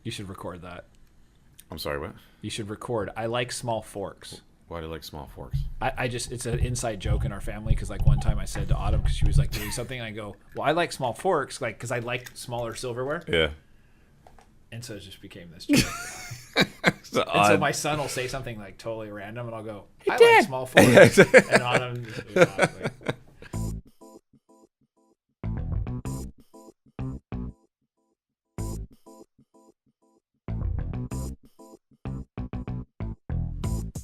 You should record that. I'm sorry, what? You should record. I like small forks. Why do you like small forks? I just, it's an inside joke in our family because like one time I said to Autumn, because she was like doing something, and I go, well, I like small forks, like, because I like smaller silverware. Yeah. And so it just became this joke. So my son will say something like totally random, and I'll go, I like small forks. And Autumn just like,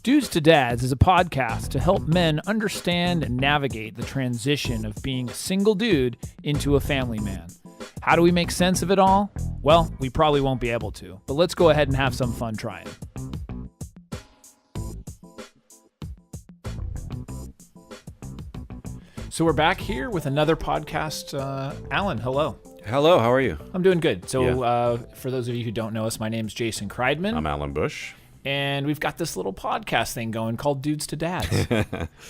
Dudes to Dads is a podcast to help men understand and navigate the transition of being a single dude into a family man. How do we make sense of it all? Well, we probably won't be able to, but let's go ahead and have some fun trying. So we're back here with another podcast. Alan, hello. Hello, how are you? I'm doing good. So for those of you who don't know us, my name's Jason Kreidman. I'm Alan Bush. And we've got this little podcast thing going called Dudes to Dads. We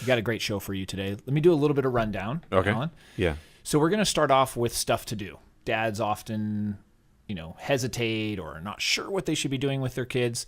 got a great show for you today. Let me do a little bit of rundown, Okay. Alan. Yeah. So we're going to start off with stuff to do. Dads often, hesitate or are not sure what they should be doing with their kids.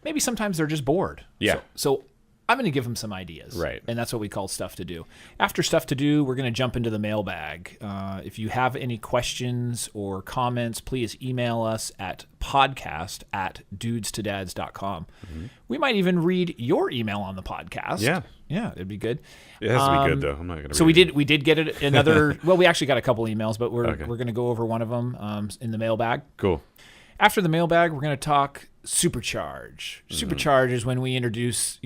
Maybe sometimes they're just bored. Yeah. So I'm going to give them some ideas. Right. And that's what we call stuff to do. After stuff to do, we're going to jump into the mailbag. If you have any questions or comments, please email us at podcast@dudestodads.com. Mm-hmm. We might even read your email on the podcast. Yeah. Yeah, it'd be good. It has to be good, though. I'm not going to So we did get another, well, we actually got a couple emails, but we're going to go over one of them in the mailbag. Cool. After the mailbag, we're going to talk Supercharge. Mm-hmm. Supercharge is when we introduce,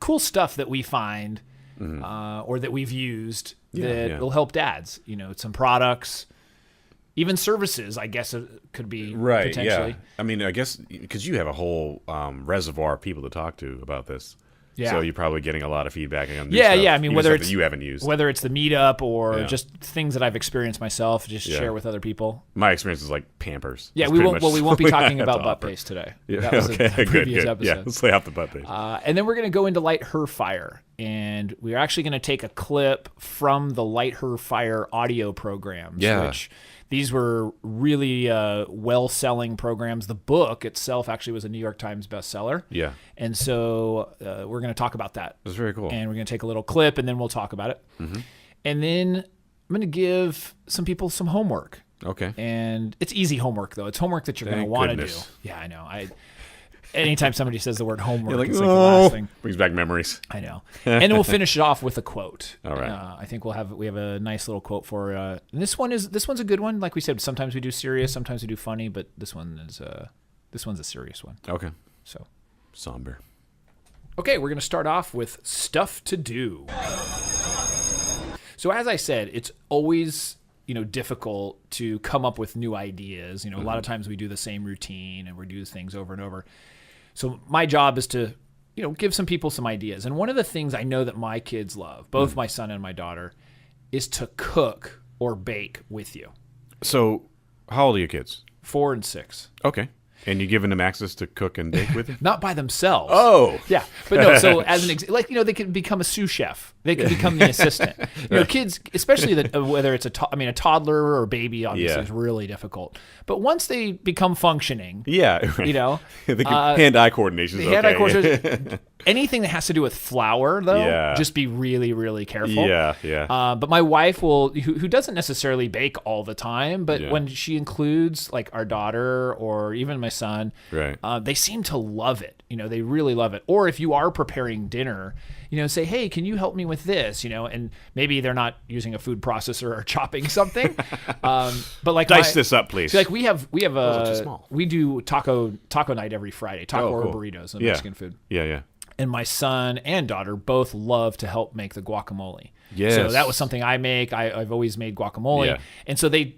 cool stuff that we find or that we've used that will help dads. Some products, even services, I guess could be potentially. Yeah. I mean, I guess because you have a whole reservoir of people to talk to about this. Yeah. So you're probably getting a lot of feedback on Yeah. stuff, I mean, whether it's that you haven't used, whether it's the meetup or just things that I've experienced myself, just share with other people. My experience is like Pampers. Yeah, we won't be talking about butt paste today. Yeah, that was okay, the previous good. episode. Yeah, let's lay off the butt paste. And then we're going to go into Light Her Fire, and we're actually going to take a clip from the Light Her Fire audio programs. Yeah. Which these were really well-selling programs. The book itself actually was a New York Times bestseller. Yeah. And so we're going to talk about that. That's very cool. And we're going to take a little clip, and then we'll talk about it. Mm-hmm. And then I'm going to give some people some homework. Okay. And it's easy homework, though. It's homework that you're going to want to do. Yeah, I know. Anytime somebody says the word homework, it's like the last thing. Brings back memories. I know. And then we'll finish it off with a quote. All right. I think we have a nice little quote for and this one's a good one. Like we said, sometimes we do serious, sometimes we do funny, but this one's a serious one. Okay. So somber. Okay, we're going to start off with stuff to do. So as I said, it's always difficult to come up with new ideas. A lot of times we do the same routine and we do things over and over. So my job is to, give some people some ideas. And one of the things I know that my kids love, both my son and my daughter, is to cook or bake with you. So how old are your kids? 4 and 6. Okay. And you're giving them access to cook and bake with you? Not by themselves. Oh. Yeah. But no, so as an they can become a sous chef. They can become the assistant. Kids, especially whether it's a toddler or a baby, obviously is really difficult. But once they become functioning, hand-eye coordination is okay. Hand-eye coordination, anything that has to do with flour, though, just be really, really careful. Yeah. But my wife who doesn't necessarily bake all the time, but when she includes like our daughter or even my son, they seem to love it. They really love it. Or if you are preparing dinner, say, hey, can you help me with this? And maybe they're not using a food processor or chopping something. But like dice this up, please. Like we do taco night every Friday, or burritos and Mexican food. Yeah. And my son and daughter both love to help make the guacamole. Yes. So that was something I make. I've always made guacamole. Yeah. And so they,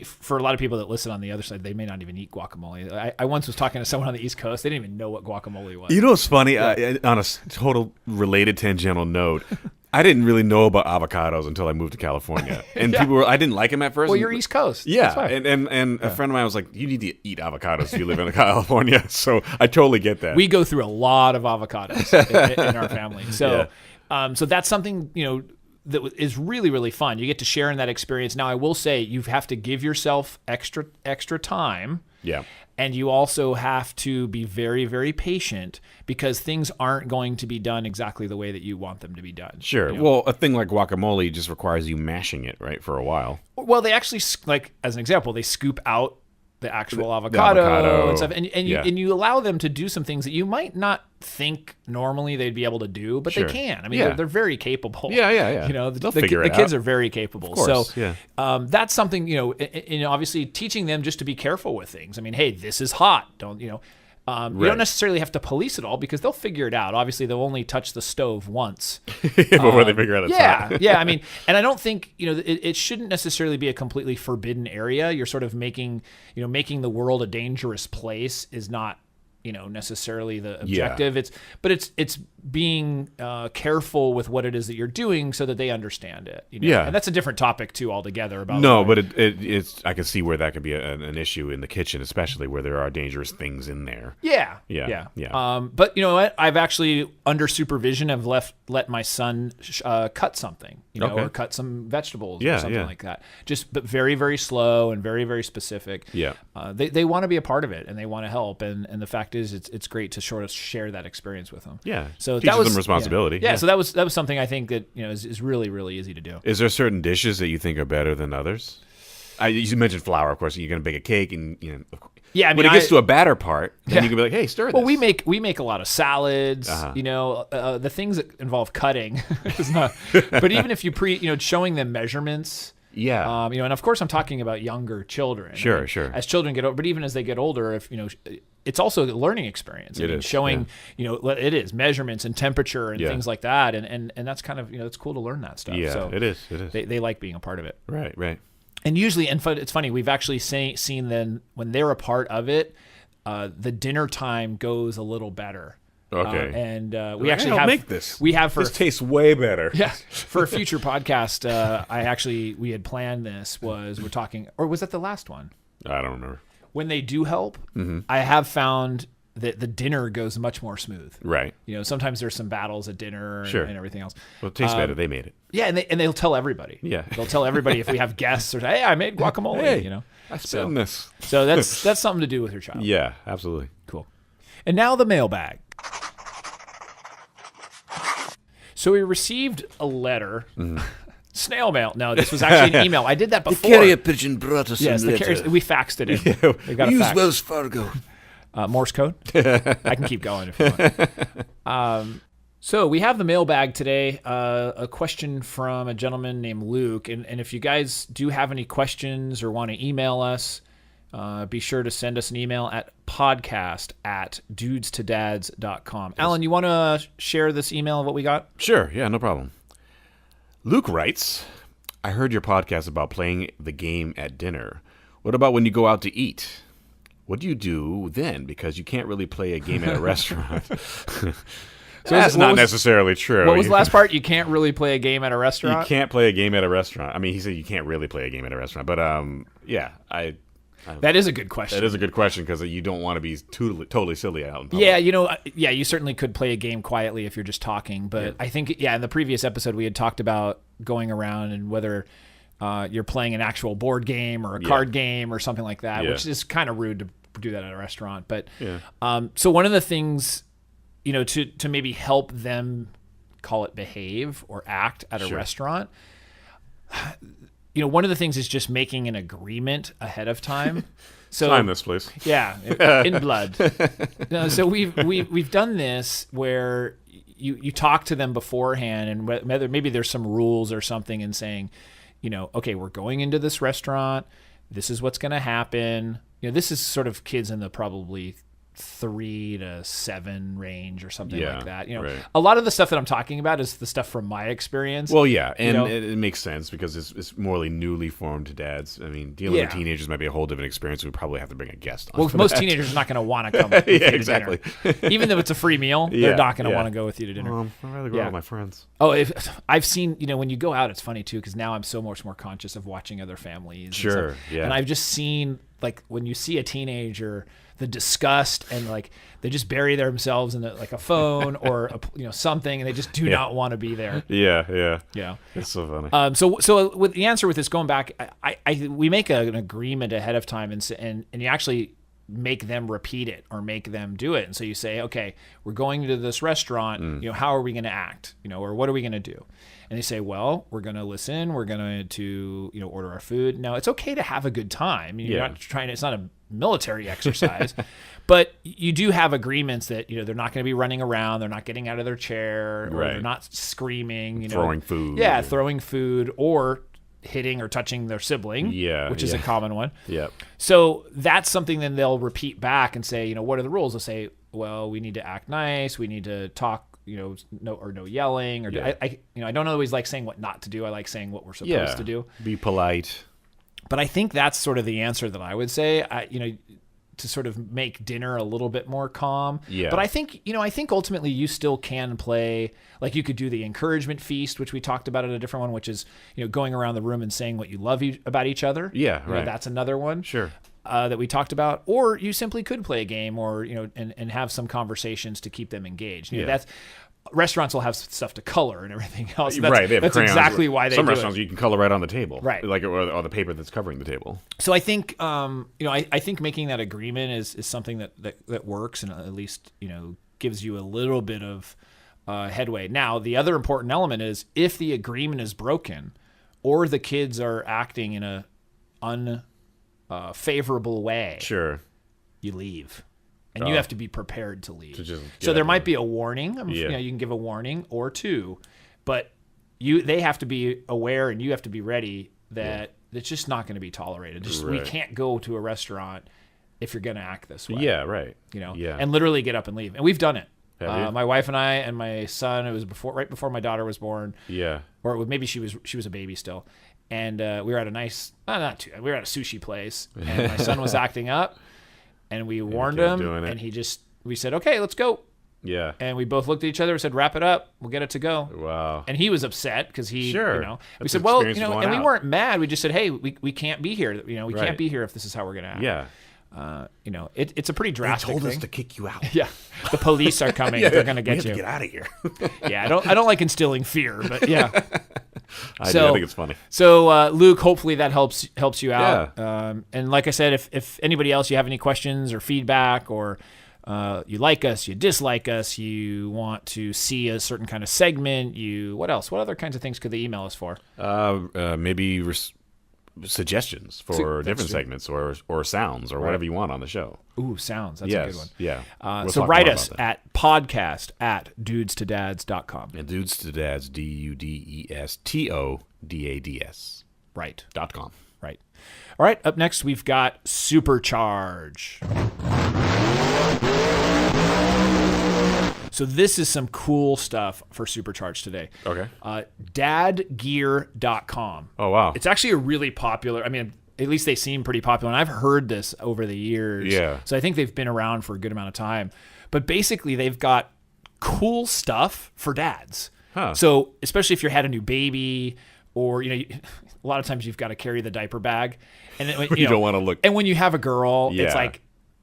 for a lot of people that listen on the other side, they may not even eat guacamole. I once was talking to someone on the East Coast. They didn't even know what guacamole was. You know what's funny? On a total related tangential note, I didn't really know about avocados until I moved to California. And I didn't like them at first. Well, you're East Coast. Yeah. And a friend of mine was like, you need to eat avocados if you live in California. So I totally get that. We go through a lot of avocados in our family. So, so that's something, that is really, really fun. You get to share in that experience. Now, I will say you have to give yourself extra time Yeah. And you also have to be very, very patient because things aren't going to be done exactly the way that you want them to be done. Sure. Well, a thing like guacamole just requires you mashing it, right, for a while. Well, they actually, like, as an example, they scoop out the actual avocado and stuff, and you allow them to do some things that you might not think normally they'd be able to do, but they can. I mean, they're very capable. Yeah. You know, They'll figure it out. The kids are very capable. Of course, so that's something, obviously teaching them just to be careful with things. I mean, hey, this is hot. Don't, you don't necessarily have to police it all because they'll figure it out. Obviously, they'll only touch the stove once before they figure out it's hot. Yeah. I mean, and I don't think it shouldn't necessarily be a completely forbidden area. You're sort of making the world a dangerous place is not necessarily the objective. It's being careful with what it is that you're doing so that they understand it. And that's a different topic too altogether. But it's I can see where that could be an issue in the kitchen, especially where there are dangerous things in there. Yeah. But you know what? I've actually under supervision have let my son cut something, or cut some vegetables or something like that. But very, very slow and very, very specific. Yeah. They want to be a part of it and they want to help. And the fact is, it's great to sort of share that experience with them. Yeah. So teaches that was them responsibility. Yeah. So that was something I think that is really, really easy to do. Is there certain dishes that you think are better than others? You mentioned flour, of course. You're going to bake a cake, and yeah. I mean, when it gets to a batter part, then you can be like, "Hey, stir this." Well, we make a lot of salads. The things that involve cutting is not. But even if you showing them measurements. Yeah. And of course I'm talking about younger children. Sure. As children get older, but even as they get older, it's also a learning experience. It is showing, it is measurements and temperature and things like that. And that's kind of, it's cool to learn that stuff. Yeah, so it is. They like being a part of it. Right. And usually, it's funny, we've actually seen then when they're a part of it, the dinner time goes a little better. Okay. We actually make this. We have this tastes way better. Yeah. For a future podcast, we had planned this. We're talking, or was that the last one? I don't remember. When they do help, I have found that the dinner goes much more smooth. Right. Sometimes there's some battles at dinner and everything else. Well, it tastes better. They made it. Yeah, and they'll tell everybody. Yeah. They'll tell everybody if we have guests or hey, I made guacamole. Hey, I spilled this. So that's something to do with your child. Yeah, absolutely. Cool. And now the mailbag. So we received a letter. Snail mail. No, this was actually an email. I did that before. The carrier pigeon brought us a letter. We faxed it in. We use Wells Fargo. Morse code? I can keep going if you want. So we have the mailbag today. A question from a gentleman named Luke. And if you guys do have any questions or want to email us, be sure to send us an email at podcast@dudestodads.com. Alan, you want to share this email of what we got? Sure. Yeah, no problem. Luke writes, I heard your podcast about playing the game at dinner. What about when you go out to eat? What do you do then? Because you can't really play a game at a restaurant. That's not necessarily true. What was the last part? You can't really play a game at a restaurant? You can't play a game at a restaurant. I mean, he said you can't really play a game at a restaurant. But, that is a good question. That is a good question because you don't want to be totally silly out in public. Yeah, you certainly could play a game quietly if you're just talking. But I think, in the previous episode, we had talked about going around and whether you're playing an actual board game or a card game or something like that, which is kind of rude to do that at a restaurant. But so one of the things, to maybe help them call it behave or act at a restaurant, one of the things is just making an agreement ahead of time. So sign this, please. Yeah, in blood. So we've done this where you talk to them beforehand, and maybe there's some rules or something, and saying, okay, we're going into this restaurant. This is what's going to happen. This is sort of kids in the probably 3 to 7 range or something like that. A lot of the stuff that I'm talking about is the stuff from my experience. Well, yeah, and it makes sense because it's morally newly formed dads. I mean, dealing with teenagers might be a whole different experience. We probably have to bring a guest on. Well, most teenagers are not going to want to come with you to dinner. Even though it's a free meal, they're not going to want to go with you to dinner. I'd rather go out with my friends. Oh, I've seen, when you go out, it's funny too, because now I'm so much more conscious of watching other families. Sure, and I've just seen, like, when you see a teenager, the disgust and they just bury themselves in a phone or something, and they just do not want to be there. Yeah. It's so funny. So with the answer with this, going back, we make an agreement ahead of time, and you actually make them repeat it or make them do it. And so you say, okay, we're going to this restaurant, how are we going to act, or what are we going to do? And they say, well, we're going to listen. We're going to, order our food. Now, it's okay to have a good time. You're not trying to, it's not a military exercise, but you do have agreements that, they're not going to be running around. They're not getting out of their chair, or they're not screaming, throwing food. Yeah, throwing food or hitting or touching their sibling, which is a common one. Yep. So that's something then they'll repeat back and say, what are the rules? They'll say, well, we need to act nice. We need to talk, no yelling. Or I don't always like saying what not to do. I like saying what we're supposed to do. Be polite. But I think that's sort of the answer that I would say. To sort of make dinner a little bit more calm. Yeah. But I think ultimately you still can play, like you could do the encouragement feast, which we talked about in a different one, which is, going around the room and saying what you love about each other. Yeah, right. That's another one. Sure. That we talked about. Or you simply could play a game or, and have some conversations to keep them engaged. That's restaurants will have stuff to color and everything else. They have that's crayons. exactly why they do it. Some restaurants you can color right on the table. Right. Like or the paper that's covering the table. So I think, I think making that agreement is something that works and at least, gives you a little bit of headway. Now, the other important element is if the agreement is broken or the kids are acting in a unfavorable way, sure, you leave. And you have to be prepared to leave. So there might be a warning. You can give a warning or two, but they have to be aware and you have to be ready that it's just not going to be tolerated. We can't go to a restaurant if you're going to act this way. Yeah, right. And literally get up and leave. And we've done it. Have you? My wife and I and my son. It was right before my daughter was born. Yeah. Or maybe she was a baby still. And we were at we were at a sushi place, and my son was acting up. And we warned him, and we said, okay, let's go. Yeah. And we both looked at each other and said, wrap it up. We'll get it to go. Wow. And he was upset because we said, well, and we weren't mad. We just said, hey, we can't be here. We can't be here if this is how we're going to act. Yeah. It's a pretty drastic thing. They told us thing. to kick you out. Yeah. The police are coming. They're going to get you. Get out of here. Yeah. I don't like instilling fear, but yeah. I think it's funny. So, Luke, hopefully that helps you out. Yeah. And like I said, if anybody else, you have any questions or feedback, or you like us, you dislike us, you want to see a certain kind of segment, what else? What other kinds of things could they email us for? Maybe suggestions for different segments or sounds or whatever you want on the show. Ooh, sounds. That's a good one. Yeah. So write us at podcast@dudestodads.com. And Dudes to Dads, DUDESTODADS. Right. .com. Right. All right. Up next, we've got Supercharge. So this is some cool stuff for Supercharge today. Okay. Dadgear.com. Oh, wow. It's actually a really popular, at least they seem pretty popular, and I've heard this over the years. Yeah. So I think they've been around for a good amount of time. But basically, they've got cool stuff for dads. Huh. So especially if you had a new baby, or, a lot of times you've got to carry the diaper bag. And then, you don't want to look. And when you have a girl, it's like,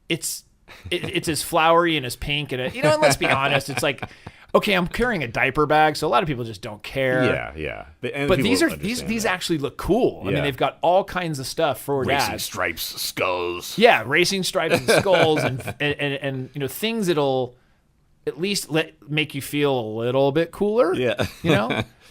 it's as flowery and as pink, and and let's be honest, it's like, okay, I'm carrying a diaper bag, so a lot of people just don't care. Yeah. But these actually look cool. I mean, they've got all kinds of stuff for dads. Racing stripes, skulls. Yeah, racing stripes and skulls, and things that'll at least make you feel a little bit cooler. Yeah.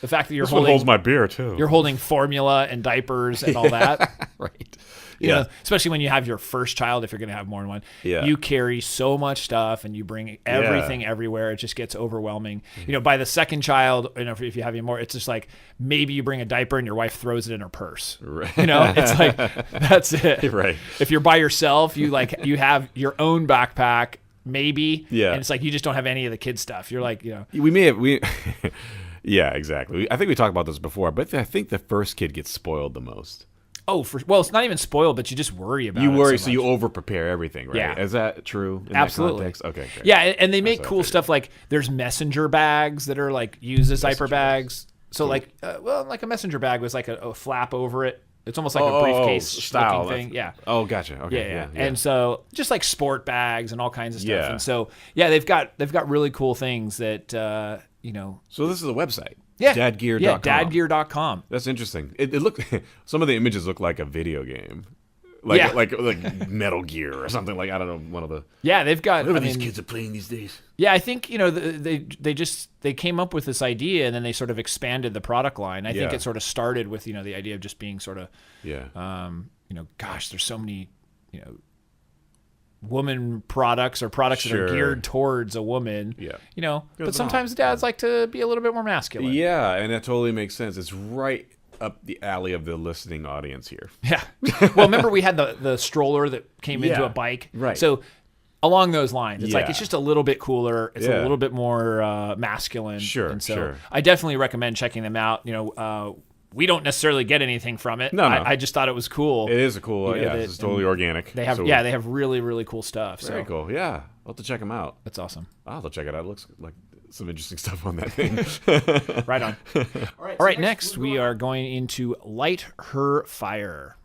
The fact that you're this one holds my beer too. You're holding formula and diapers and all that. Right. You know, especially when you have your first child, if you're going to have more than one, you carry so much stuff and you bring everything everywhere. It just gets overwhelming. By the second child, if you have any more, it's just like maybe you bring a diaper and your wife throws it in her purse. Right. It's like, that's it. Right. If you're by yourself, you have your own backpack, maybe. Yeah. And it's like you just don't have any of the kids stuff. You're like, we yeah, exactly. I think we talked about this before, but I think the first kid gets spoiled the most. Oh, it's not even spoiled, but you just worry about it. You worry, so you over prepare everything, right? Yeah. Is that true in Absolutely. that context? Okay, great. Yeah, and they make cool stuff like there's messenger bags that are like used as diaper bags. So like a messenger bag was like a flap over it. It's almost like a briefcase style thing. Yeah. Oh, gotcha. Okay. Yeah. And so just like sport bags and all kinds of stuff. Yeah. And so they've got really cool things that So this is a website. Yeah. Dadgear.com. Yeah, dadgear.com. That's interesting. It look some of the images look like a video game. like Metal Gear or something, like, I don't know, one of the they've got whatever these kids are playing these days. Yeah, I think they came up with this idea and then they sort of expanded the product line. I think it sort of started with the idea of just being sort of gosh, there's so many woman products or products that are geared towards a woman. But sometimes dads like to be a little bit more masculine. Yeah, and that totally makes sense. It's right up the alley of the listening audience here. Yeah. Well, remember we had the stroller that came into a bike? Right. So along those lines, it's like it's just a little bit cooler. It's a little bit more masculine. Sure, and so I definitely recommend checking them out. We don't necessarily get anything from it. No. I just thought it was cool. It is a cool. It's totally organic. They have really, really cool stuff. Very cool. Yeah, I'll have to check them out. That's awesome. I'll have to check it out. It looks like some interesting stuff on that thing. Right on. All right. Next we are going into Light Her Fire.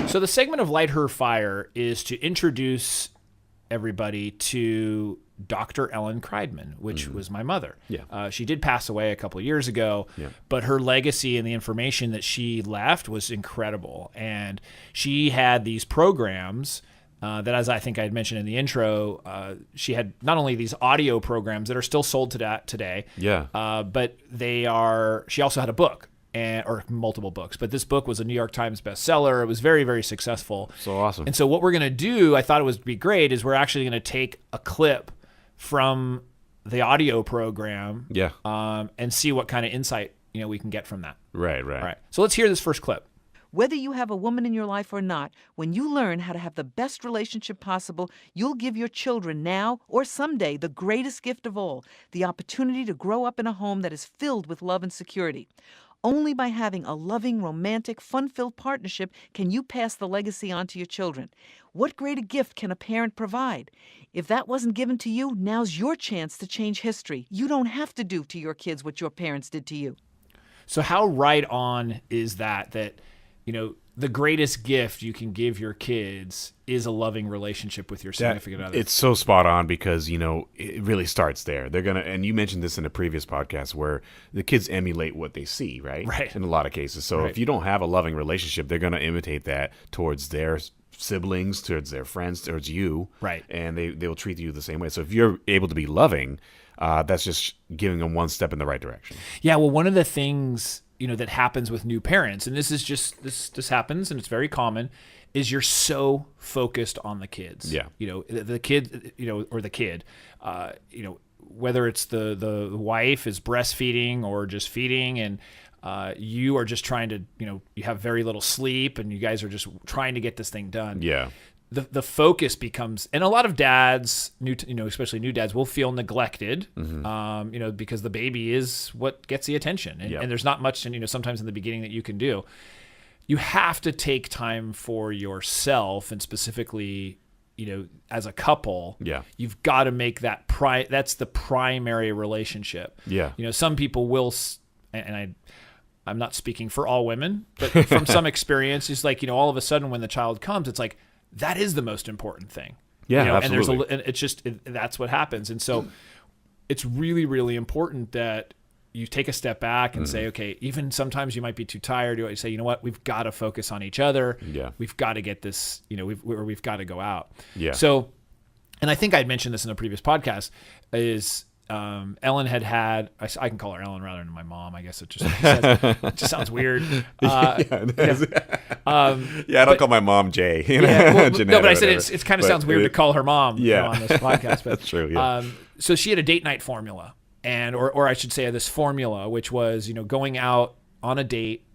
So the segment of Light Her Fire is to introduce everybody to Dr. Ellen Kreidman, which was my mother. Yeah. She did pass away a couple of years ago, but her legacy and the information that she left was incredible. And she had these programs that, as I think I had mentioned in the intro, she had not only these audio programs that are still sold today, but she also had a book. Or multiple books, but this book was a New York Times bestseller. It was very, very successful. So awesome. And so what we're going to do, I thought it would be great, is we're actually going to take a clip from the audio program, and see what kind of insight we can get from that. Right. All right. So let's hear this first clip. Whether you have a woman in your life or not, when you learn how to have the best relationship possible, you'll give your children now or someday the greatest gift of all, the opportunity to grow up in a home that is filled with love and security. Only by having a loving, romantic, fun-filled partnership can you pass the legacy on to your children. What greater gift can a parent provide? If that wasn't given to you, now's your chance to change history. You don't have to do to your kids what your parents did to you. So how right on is that the greatest gift you can give your kids is a loving relationship with your significant other? It's so spot on because, it really starts there. They're going to, and you mentioned this in a previous podcast, where the kids emulate what they see, right? Right. In a lot of cases. So if you don't have a loving relationship, they're going to imitate that towards their siblings, towards their friends, towards you. Right. And they will treat you the same way. So if you're able to be loving, that's just giving them one step in the right direction. Yeah. Well, one of the things that happens with new parents, and this is just this happens and it's very common, is you're so focused on the kids. Yeah. The kid, or the kid, whether it's the wife is breastfeeding or just feeding, and you are just trying to, you have very little sleep and you guys are just trying to get this thing done. Yeah. The focus becomes, and a lot of dads, especially new dads, will feel neglected, because the baby is what gets the attention, and there's not much, sometimes in the beginning that you can do. You have to take time for yourself, and specifically, as a couple, you've got to make that that's the primary relationship. Yeah. Some people will, and I'm not speaking for all women, but from some experience, it's like, all of a sudden when the child comes, it's like, that is the most important thing. Yeah, absolutely. And it's just, that's what happens. And so it's really, really important that you take a step back and say, okay, even sometimes you might be too tired. You say, you know what, we've got to focus on each other. Yeah. We've got to get this, we've got to go out. Yeah. So, and I think I'd mentioned this in a previous podcast, is Ellen had, I can call her Ellen rather than my mom. I guess it just sounds weird. I don't call my mom Jay. No, but I said it kind of sounds weird to call her mom on this podcast. But, that's true. Yeah. So she had a date night formula, or I should say this formula, which was, going out on a date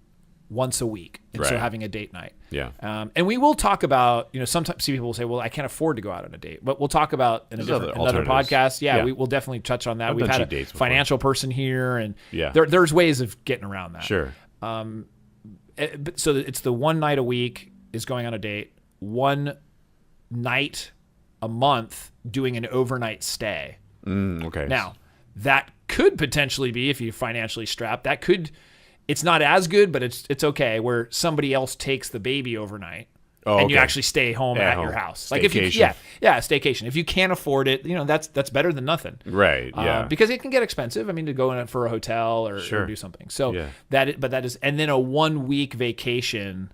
once a week, and so having a date night. Yeah. And we will talk about, sometimes people will say, well, I can't afford to go out on a date, but we'll talk about in another podcast. Yeah, we will definitely touch on that. We've had a financial person here, and there's ways of getting around that. Sure. So it's the one night a week is going on a date, one night a month doing an overnight stay. Okay. Now, that could potentially be, if you're financially strapped, it's not as good, but it's okay, where somebody else takes the baby overnight. and you actually stay home at your house. Like if you, staycation. If you can't afford it, that's better than nothing. Right. Yeah. Because it can get expensive. I mean, to go in for a hotel or do something. So that is, and then a 1 week vacation.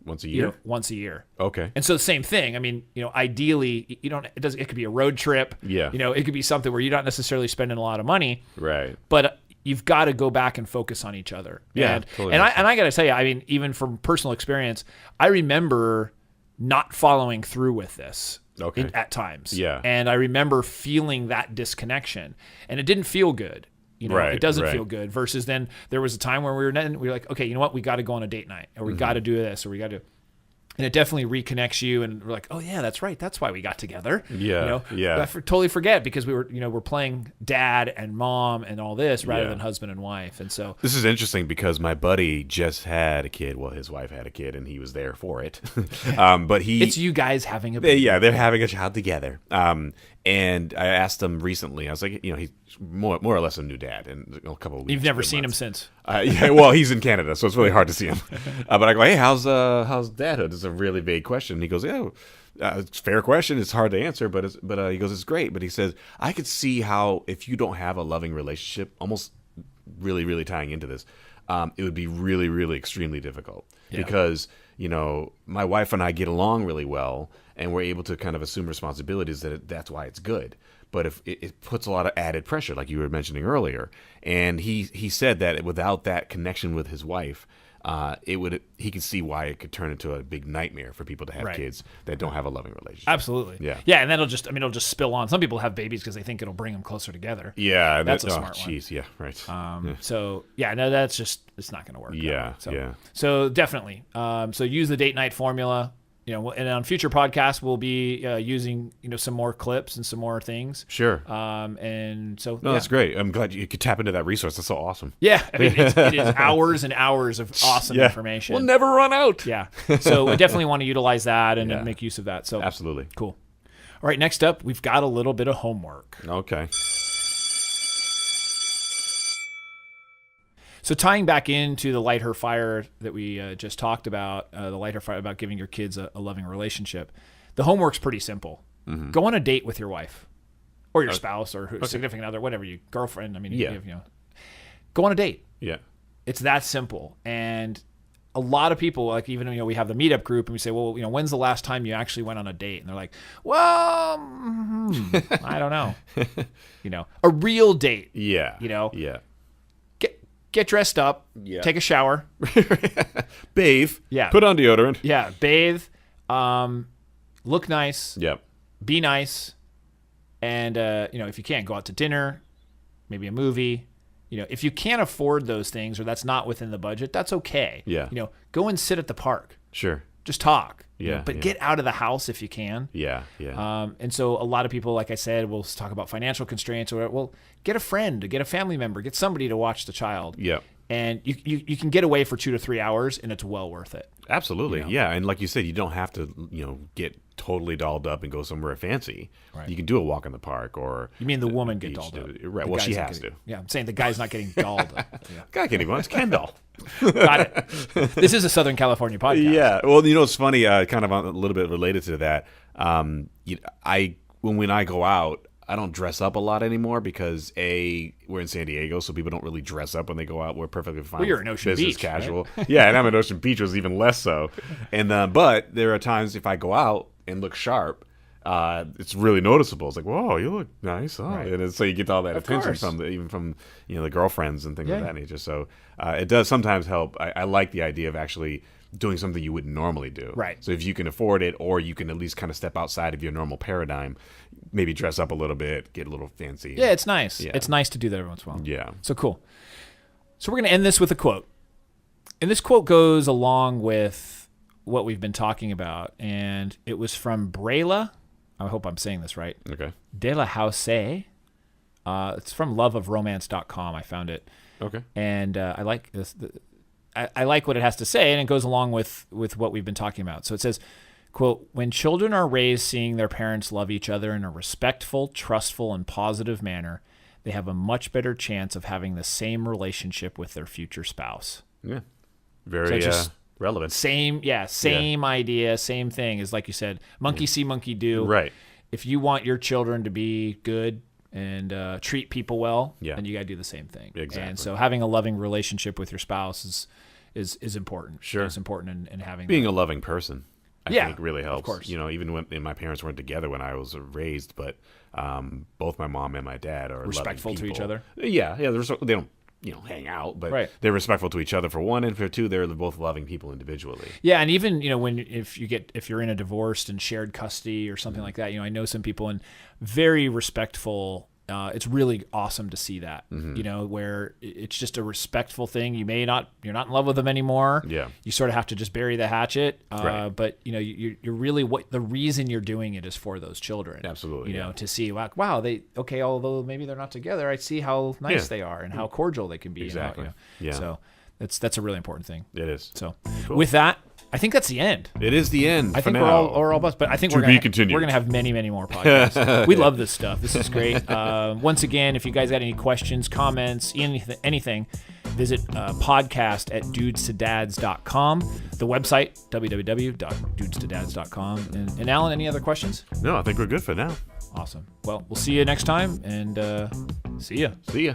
Once a year? Once a year. Okay. And so the same thing. I mean, ideally it could be a road trip. Yeah. It could be something where you're not necessarily spending a lot of money. Right. But you've got to go back and focus on each other. Yeah. And I got to tell you, I mean, even from personal experience, I remember not following through with this at times. Yeah. And I remember feeling that disconnection, and it didn't feel good. It doesn't feel good. Versus then there was a time where we were like, okay, you know what? We got to go on a date night, or we got to do this, or we got to. And it definitely reconnects you, and we're like, oh yeah, that's right. That's why we got together. Yeah, I totally forget because we were, we're playing dad and mom and all this rather than husband and wife. And so this is interesting because my buddy just had a kid. Well, his wife had a kid, and he was there for it. But it's you guys having a baby. Yeah, they're having a child together. And I asked him recently. I was like, he's more or less a new dad, and a couple of weeks. You've never seen him since. Well, he's in Canada, so it's really hard to see him. But I go, hey, how's dadhood? It's a really vague question. And he goes, it's a fair question. It's hard to answer, but he goes, it's great. But he says, I could see how if you don't have a loving relationship, almost really, really tying into this, it would be really, really extremely difficult because my wife and I get along really well, and we're able to kind of assume responsibilities. That's why it's good. But if it puts a lot of added pressure, like you were mentioning earlier, and he said that without that connection with his wife, he could see why it could turn into a big nightmare for people to have kids that don't have a loving relationship. Absolutely. Yeah, and then it'll just spill on. Some people have babies because they think it'll bring them closer together. Yeah, that's a smart one. Yeah, right. So that's just, it's not going to work. Yeah, So definitely. So use the date night formula. And on future podcasts, we'll be using, some more clips and some more things. Sure. And so that's great. I'm glad you could tap into that resource. That's so awesome. Yeah, I mean, it is hours and hours of awesome information. We'll never run out. Yeah. So we definitely want to utilize that and make use of that. So absolutely cool. All right, next up, we've got a little bit of homework. Okay. So tying back into the Light Her Fire that we just talked about, the Light Her Fire about giving your kids a loving relationship, the homework's pretty simple. Mm-hmm. Go on a date with your wife or your spouse or significant other, whatever, girlfriend. I mean, go on a date. Yeah. It's that simple. And a lot of people, like even, we have the meetup group and we say, well, when's the last time you actually went on a date? And they're like, well, I don't know. A real date. Yeah. Yeah. Get dressed up, take a shower, bathe, put on deodorant, bathe, look nice, yep, be nice, and if you can't, go out to dinner, maybe a movie. If you can't afford those things or that's not within the budget, that's okay. Yeah, go and sit at the park. Sure, just talk. Yeah, but get out of the house if you can. Yeah. And so a lot of people, like I said, will talk about financial constraints or, well, get a friend, get a family member, get somebody to watch the child. Yeah. And you can get away for 2 to 3 hours and it's well worth it. Absolutely. Yeah. And like you said, you don't have to, get totally dolled up and go somewhere fancy. Right. You can do a walk in the park or. You mean the woman get dolled up? Right. Well, she has to. Yeah. I'm saying the guy's not getting dolled up. Yeah. Guy can't even. It's Ken doll. Got it. This is a Southern California podcast. Yeah. Well, it's funny, kind of a little bit related to that. When I go out, I don't dress up a lot anymore because we're in San Diego, so people don't really dress up when they go out. We're perfectly fine. Well, you're in Ocean Beach, casual. Right? Yeah, and I'm in Ocean Beach, was even less so. And but there are times if I go out and look sharp, it's really noticeable. It's like, whoa, you look nice, right. And so you get all that attention from the girlfriends and things of that nature. So it does sometimes help. I like the idea of actually doing something you wouldn't normally do. Right. So if you can afford it, or you can at least kind of step outside of your normal paradigm, maybe dress up a little bit, get a little fancy. Yeah, it's nice. Yeah. It's nice to do that every once in a while. Yeah. So cool. So we're going to end this with a quote. And this quote goes along with what we've been talking about. And it was from Brela. I hope I'm saying this right. Okay. De La House. It's from loveofromance.com. I found it. Okay. And I like this. I like what it has to say, and it goes along with what we've been talking about. So it says, quote, "When children are raised seeing their parents love each other in a respectful, trustful, and positive manner, they have a much better chance of having the same relationship with their future spouse." Yeah. Very relevant. Same idea, same thing. Is like you said, monkey see, monkey do. Right. If you want your children to be good and treat people well, then you got to do the same thing. Exactly. And so having a loving relationship with your spouse is important. Sure. It's important in having being a loving person. I think really helps. Of course. Even when my parents weren't together when I was raised, but both my mom and my dad are respectful to each other. Yeah. They don't hang out, but they're respectful to each other for one, and for two, they're both loving people individually. Yeah, and even if you're in a divorced and shared custody or something like that, I know some people and very respectful. It's really awesome to see that, where it's just a respectful thing. You're not in love with them anymore. Yeah. You sort of have to just bury the hatchet. But you're really the reason you're doing it is for those children. Absolutely. To see, wow, although maybe they're not together, I see how nice they are and how cordial they can be. Exactly. Yeah. So that's a really important thing. It is. So with that, I think that's the end. It is the end. I think we're all bust, but I think we're gonna have many, many more podcasts. We love this stuff. This is great. Once again, if you guys got any questions, comments, anything, visit podcast at dudestodads.com. The website www.dudestodads.com. And Alan, any other questions? No, I think we're good for now. Awesome. Well, we'll see you next time, and see ya. See ya.